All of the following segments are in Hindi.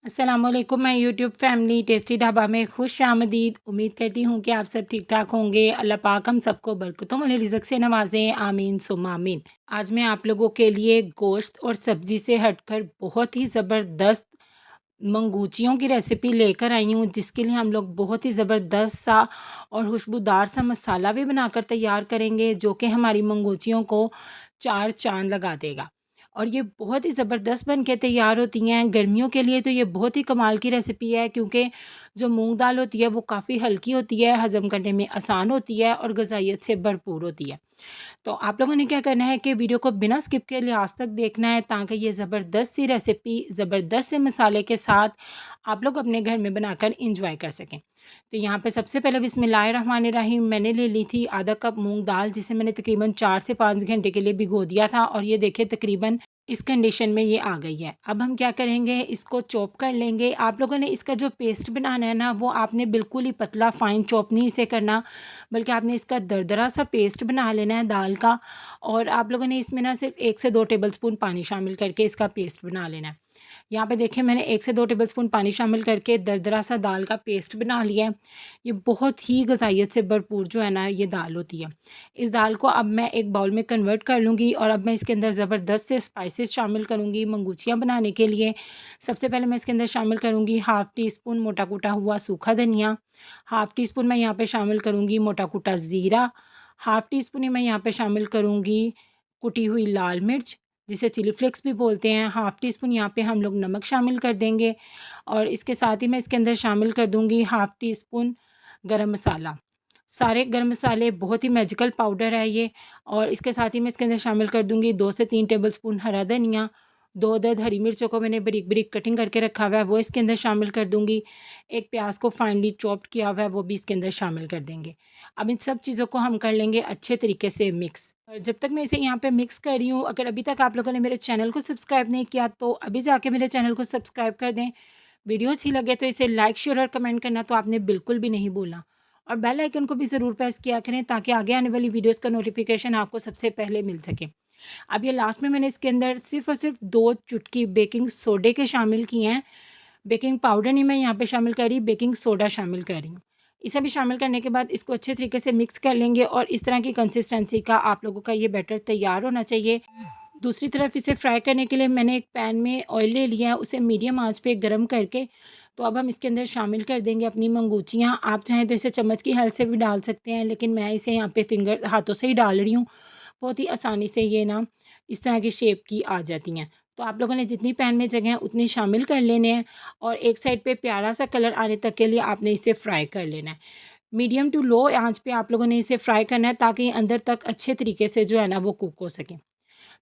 अस्सलामुअलैकुम मैं यूट्यूब फैमिली टेस्टी ढाबा में खुश आमदीद। उम्मीद करती हूँ कि आप सब ठीक ठाक होंगे। अल्लाह पाक हम सबको बरकतों वाले रिज़्क़ से नवाज़ें, आमीन सुम्मा आमीन। आज मैं आप लोगों के लिए गोश्त और सब्ज़ी से हटकर बहुत ही ज़बरदस्त मंगूचियों की रेसिपी लेकर आई हूँ, जिसके लिए हम लोग बहुत ही ज़बरदस्त सा और खुशबूदार सा मसाला भी बनाकर तैयार करेंगे, जो कि हमारी मंगूचियों को चार चाँद लगा देगा। और ये बहुत ही ज़बरदस्त बन के तैयार होती हैं। गर्मियों के लिए तो ये बहुत ही कमाल की रेसिपी है, क्योंकि जो मूंग दाल होती है वो काफ़ी हल्की होती है, हज़म करने में आसान होती है और ग़िज़ाइयत से भरपूर होती है। तो आप लोगों ने क्या करना है कि वीडियो को बिना स्किप के लास्ट तक देखना है, ताकि ये ज़बरदस्त सी रेसिपी ज़बरदस्त से मसाले के साथ आप लोग अपने घर में बनाकर इंजॉय कर सकें। तो यहाँ पे सबसे पहले बिस्मिल्लाहिर्रहमानिर्रहीम मैंने ले ली थी आधा कप मूंग दाल, जिसे मैंने तकरीबन 4 से 5 घंटे के लिए भिगो दिया था, और ये देखिए तकरीबन इस कंडीशन में ये आ गई है। अब हम क्या करेंगे, इसको चॉप कर लेंगे। आप लोगों ने इसका जो पेस्ट बनाना है ना, वो आपने बिल्कुल ही पतला फ़ाइन चॉप नहीं इसे करना, बल्कि आपने इसका दरदरा सा पेस्ट बना लेना है दाल का। और आप लोगों ने इसमें ना सिर्फ 1 से 2 टेबलस्पून पानी शामिल करके इसका पेस्ट बना लेना है। यहाँ पे देखिए मैंने 1 से 2 टेबलस्पून पानी शामिल करके दरदरा सा दाल का पेस्ट बना लिया है। ये बहुत ही ग़िज़ाइयत से भरपूर जो है ना ये दाल होती है। इस दाल को अब मैं एक बाउल में कन्वर्ट कर लूँगी, और अब मैं इसके अंदर ज़बरदस्त से स्पाइसेस शामिल करूँगी मंगूचियाँ बनाने के लिए। सबसे पहले मैं इसके अंदर शामिल करूँगी हाफ़ टी स्पून मोटा कूटा हुआ सूखा धनिया, हाफ़ टी स्पून मैं यहाँ पे शामिल करूँगी मोटा कूटा ज़ीरा, हाफ़ टी स्पून ही मैं यहाँ पे शामिल करूँगी कुटी हुई लाल मिर्च, जिसे चिली फ्लेक्स भी बोलते हैं। हाफ़ टी स्पून यहाँ पे हम लोग नमक शामिल कर देंगे, और इसके साथ ही मैं इसके अंदर शामिल कर दूँगी हाफ़ टी स्पून गरम मसाला। सारे गरम मसाले बहुत ही मैजिकल पाउडर है ये। और इसके साथ ही मैं इसके अंदर शामिल कर दूँगी 2 से 3 टेबलस्पून हरा धनिया, 2 अदद हरी मिर्चों को मैंने बारीक-बारीक कटिंग करके रखा हुआ है, वो इसके अंदर शामिल कर दूँगी। एक प्याज़ को फाइनली चॉप्ड किया हुआ है, वो भी इसके अंदर शामिल कर देंगे। अब इन सब चीज़ों को हम कर लेंगे अच्छे तरीके से मिक्स। और जब तक मैं इसे यहाँ पे मिक्स कर रही हूँ, अगर अभी तक आप लोगों ने मेरे चैनल को सब्सक्राइब नहीं किया, तो अभी जाके मेरे चैनल को सब्सक्राइब कर दें। वीडियो अच्छी लगे तो इसे लाइक, शेयर और कमेंट करना तो आपने बिल्कुल भी नहीं भूलना। और बेल आइकन को भी ज़रूर प्रेस किया करें, ताकि आगे आने वाली वीडियोज़ का नोटिफिकेशन आपको सबसे पहले मिल सके। अब ये लास्ट में मैंने इसके अंदर सिर्फ़ और सिर्फ 2 चुटकी बेकिंग सोडे के शामिल किए हैं। बेकिंग पाउडर नहीं मैं यहाँ पे शामिल कर रही, बेकिंग सोडा शामिल कर रही हूँ। इसे भी शामिल करने के बाद इसको अच्छे तरीके से मिक्स कर लेंगे, और इस तरह की कंसिस्टेंसी का आप लोगों का ये बैटर तैयार होना चाहिए। दूसरी तरफ इसे फ्राई करने के लिए मैंने एक पैन में ऑयल ले लिया है, उसे मीडियम आंच पे गरम करके। तो अब हम इसके अंदर शामिल कर देंगे अपनी मंगूचियाँ। आप चाहें तो इसे चम्मच की हेल्प से भी डाल सकते हैं, लेकिन मैं इसे यहाँ पे फिंगर हाथों से ही डाल रही हूँ। बहुत ही आसानी से ये ना इस तरह की शेप की आ जाती हैं। तो आप लोगों ने जितनी पैन में जगह है उतनी शामिल कर लेने हैं, और एक साइड पे प्यारा सा कलर आने तक के लिए आपने इसे फ्राई कर लेना है। मीडियम टू लो आंच पे आप लोगों ने इसे फ्राई करना है, ताकि अंदर तक अच्छे तरीके से जो है ना वो कुक हो सके।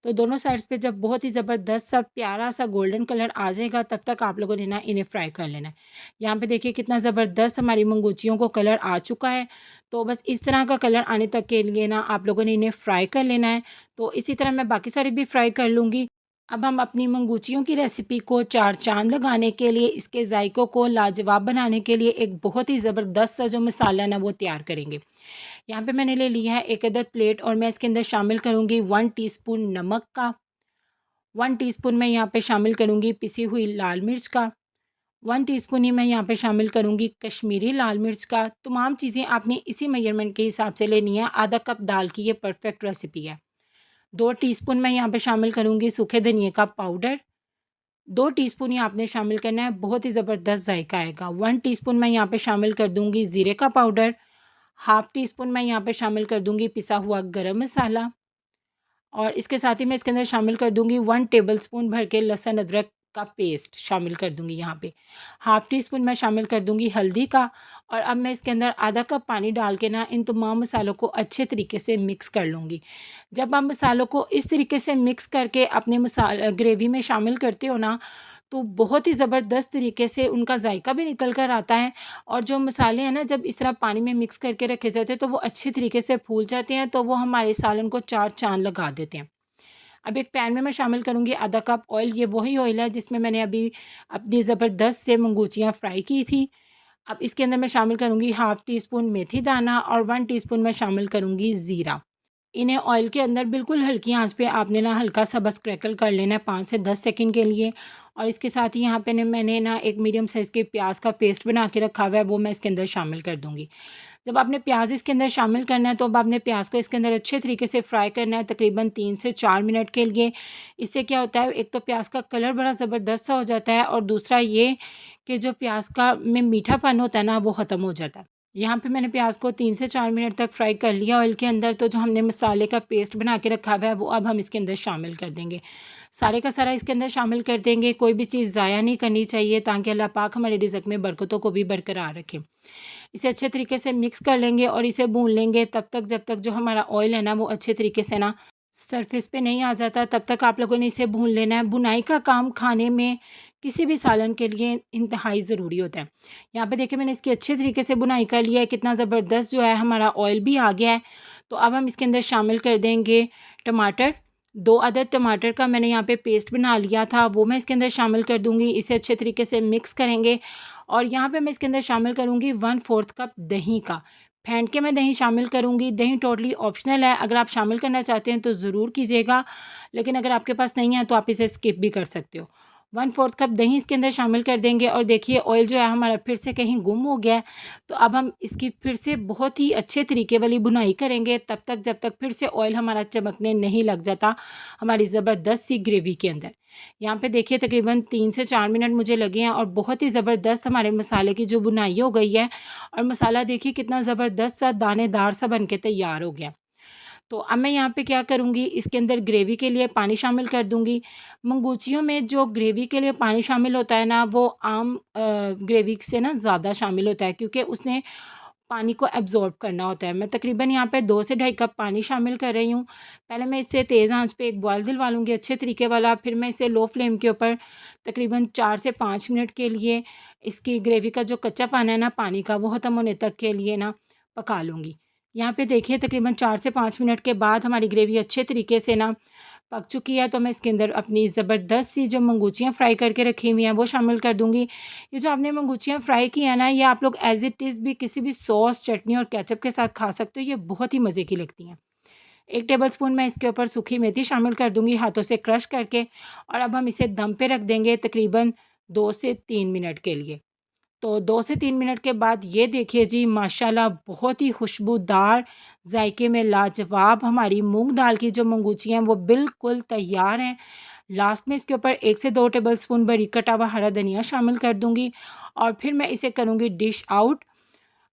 तो दोनों साइड्स पे जब बहुत ही ज़बरदस्त सा प्यारा सा गोल्डन कलर आ जाएगा, तब तक आप लोगों ने ना इन्हें फ्राई कर लेना है। यहाँ पे देखिए कितना ज़बरदस्त हमारी मंगूचियों को कलर आ चुका है। तो बस इस तरह का कलर आने तक के लिए ना आप लोगों ने इन्हें फ्राई कर लेना है। तो इसी तरह मैं बाकी सारी भी फ्राई कर लूँगी। अब हम अपनी मंगूचियों की रेसिपी को चार चाँद लगाने के लिए, इसके जायकों को लाजवाब बनाने के लिए एक बहुत ही ज़बरदस्त सा जो मसाला है ना वो तैयार करेंगे। यहाँ पे मैंने ले लिया है एक अदद प्लेट, और मैं इसके अंदर शामिल करूँगी 1 टीस्पून नमक का, 1 टीस्पून मैं यहाँ पे शामिल करूँगी पिसी हुई लाल मिर्च का, 1 टीस्पून ही मैं यहाँ पे शामिल करूँगी कश्मीरी लाल मिर्च का। तमाम चीज़ें आपने इसी मेजरमेंट के हिसाब से लेनी है। आधा कप दाल की ये परफेक्ट रेसिपी है। 2 टीस्पून मैं यहाँ पे शामिल करूँगी सूखे धनिए का पाउडर, 2 टीस्पून ही आपने शामिल करना है, बहुत ही ज़बरदस्त जायका आएगा। 1 टीस्पून मैं यहाँ पे शामिल कर दूँगी ज़ीरे का पाउडर, हाफ़ टी स्पून मैं यहाँ पे शामिल कर दूँगी पिसा हुआ गरम मसाला, और इसके साथ ही मैं इसके अंदर शामिल कर दूँगी 1 टेबलस्पून भर के लहसुन अदरक का पेस्ट शामिल कर दूँगी यहाँ पे। हाफ़ टी स्पून मैं शामिल कर दूँगी हल्दी का, और अब मैं इसके अंदर आधा कप पानी डाल के ना इन तमाम मसालों को अच्छे तरीके से मिक्स कर लूँगी। जब आप मसालों को इस तरीके से मिक्स करके अपने ग्रेवी में शामिल करते हो ना, तो बहुत ही ज़बरदस्त तरीके से उनका जायका भी निकल कर आता है। और जो मसाले हैं ना, जब इस तरह पानी में मिक्स करके रखे जाते हैं, तो वो अच्छे तरीके से फूल जाते हैं, तो वो हमारे सालन को चार चाँद लगा देते हैं। अब एक पैन में मैं शामिल करूँगी आधा कप ऑयल। ये वही ऑयल है जिसमें मैंने अभी अपनी ज़बरदस्त से मंगूचियाँ फ्राई की थी। अब इसके अंदर मैं शामिल करूँगी हाफ़ टी स्पून मेथी दाना, और 1 टीस्पून मैं शामिल करूँगी ज़ीरा। इन्हें ऑयल के अंदर बिल्कुल हल्की आंच पे आपने ना हल्का सा बस क्रैकल कर लेना है 5 से 10 सेकंड के लिए। और इसके साथ ही यहाँ पे मैंने ना एक मीडियम साइज़ के प्याज का पेस्ट बना के रखा हुआ है, वो मैं इसके अंदर शामिल कर दूँगी। जब आपने प्याज इसके अंदर शामिल करना है तो अब आपने प्याज को इसके अंदर अच्छे तरीके से फ्राई करना है तकरीबन 3 से 4 मिनट के लिए। इससे क्या होता है, एक तो प्याज का कलर बड़ा ज़बरदस्त सा हो जाता है और दूसरा ये कि जो प्याज का में मीठापन होता है ना वो ख़त्म हो जाता है। यहाँ पे मैंने प्याज को 3 से 4 मिनट तक फ्राई कर लिया ऑयल के अंदर। तो जो हमने मसाले का पेस्ट बना के रखा हुआ है वो अब हम इसके अंदर शामिल कर देंगे। सारे का सारा इसके अंदर शामिल कर देंगे। कोई भी चीज़ ज़ाया नहीं करनी चाहिए ताकि अल्लाह पाक हमारे रिज़्क़ में बरकतों को भी बरकरार रखे। इसे अच्छे तरीके से मिक्स कर लेंगे और इसे भून लेंगे तब तक जब तक जो हमारा ऑयल है ना वो अच्छे तरीके से ना सरफेस पे नहीं आ जाता, तब तक आप लोगों ने इसे भून लेना है। बुनाई का काम खाने में किसी भी सालन के लिए इंतहाई ज़रूरी होता है। यहाँ पे देखिए मैंने इसकी अच्छे तरीके से बुनाई कर लिया है, कितना ज़बरदस्त जो है हमारा ऑयल भी आ गया है। तो अब हम इसके अंदर शामिल कर देंगे टमाटर। 2 अदद टमाटर का मैंने यहाँ पे पेस्ट बना लिया था, वो मैं इसके अंदर शामिल कर दूँगी। इसे अच्छे तरीके से मिक्स करेंगे और यहाँ पे मैं इसके अंदर शामिल करूँगी 1/4 कप दही का। फेंट के मैं दही शामिल करूँगी। दही टोटली ऑप्शनल है, अगर आप शामिल करना चाहते हैं तो ज़रूर कीजिएगा, लेकिन अगर आपके पास नहीं है तो आप इसे स्किप भी कर सकते हो। 1/4 कप दही इसके अंदर शामिल कर देंगे और देखिए ऑयल जो है हमारा फिर से कहीं गुम हो गया है। तो अब हम इसकी फिर से बहुत ही अच्छे तरीके वाली बुनाई करेंगे तब तक जब तक फिर से ऑयल हमारा चमकने नहीं लग जाता हमारी ज़बरदस्त सी ग्रेवी के अंदर। यहाँ पे देखिए तकरीबन 3 से 4 मिनट मुझे लगे हैं और बहुत ही ज़बरदस्त हमारे मसाले की जो बुनाई हो गई है और मसाला देखिए कितना ज़बरदस्त सा दानेदार सा बन के तैयार हो गया। तो अब मैं यहाँ पे क्या करूँगी, इसके अंदर ग्रेवी के लिए पानी शामिल कर दूँगी। मंगूचियों में जो ग्रेवी के लिए पानी शामिल होता है ना वो आम ग्रेवी से ना ज़्यादा शामिल होता है क्योंकि उसने पानी को एब्ज़ॉर्ब करना होता है। मैं तकरीबन यहाँ पे 2 से ढाई कप पानी शामिल कर रही हूँ। पहले मैं इसे तेज़ आंच पे एक बॉयल दिलवा लूँगी अच्छे तरीके वाला, फिर मैं इसे लो फ्लेम के ऊपर तकरीबन 4 से 5 मिनट के लिए इसकी ग्रेवी का जो कच्चापन है ना पानी का वो ख़त्म होने तक के लिए ना पका लूँगी। यहाँ पे देखिए तकरीबन 4 से 5 मिनट के बाद हमारी ग्रेवी अच्छे तरीके से ना पक चुकी है। तो मैं इसके अंदर अपनी ज़बरदस्त सी जो मंगूचियाँ फ्राई करके रखी हुई हैं वो शामिल कर दूँगी। ये जो आपने मंगूचियाँ फ्राई की हैं ना ये आप लोग एज़ इट इज़ भी किसी भी सॉस, चटनी और केचप के साथ खा सकते हो, ये बहुत ही मज़े की लगती हैं। 1 टेबलस्पून मैं इसके ऊपर सूखी मेथी शामिल कर दूँगी हाथों से क्रश करके और अब हम इसे दम पे रख देंगे तकरीबन 2 से 3 मिनट के लिए। तो 2 से 3 मिनट के बाद ये देखिए जी माशाल्लाह बहुत ही खुशबूदार, जायके में लाजवाब हमारी मूँग दाल की जो मंगूचियाँ हैं वो बिल्कुल तैयार हैं। लास्ट में इसके ऊपर 1 से 2 टेबलस्पून बारीक कटा हुआ हरा धनिया शामिल कर दूँगी और फिर मैं इसे करूँगी डिश आउट।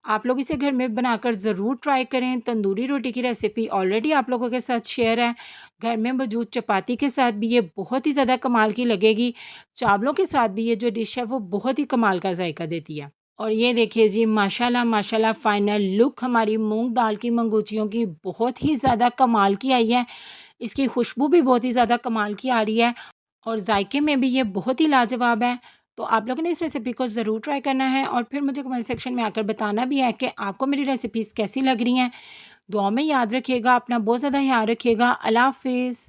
आप लोग इसे घर में बनाकर ज़रूर ट्राई करें। तंदूरी रोटी की रेसिपी ऑलरेडी आप लोगों के साथ शेयर है। घर में मौजूद चपाती के साथ भी ये बहुत ही ज़्यादा कमाल की लगेगी। चावलों के साथ भी ये जो डिश है वो बहुत ही कमाल का जायका देती है। और ये देखिए जी माशाल्लाह माशाल्लाह फ़ाइनल लुक हमारी मूँग दाल की मंगूचियों की बहुत ही ज़्यादा कमाल की आई है। इसकी खुशबू भी बहुत ही ज़्यादा कमाल की आ रही है और जायके में भी ये बहुत ही लाजवाब है। तो आप लोगों ने इस रेसिपी को ज़रूर ट्राई करना है और फिर मुझे कमेंट सेक्शन में आकर बताना भी है कि आपको मेरी रेसिपीज़ कैसी लग रही हैं। दुआओं में याद रखिएगा, अपना बहुत ज़्यादा ख्याल रखिएगा। अल्लाह हाफ़िज़।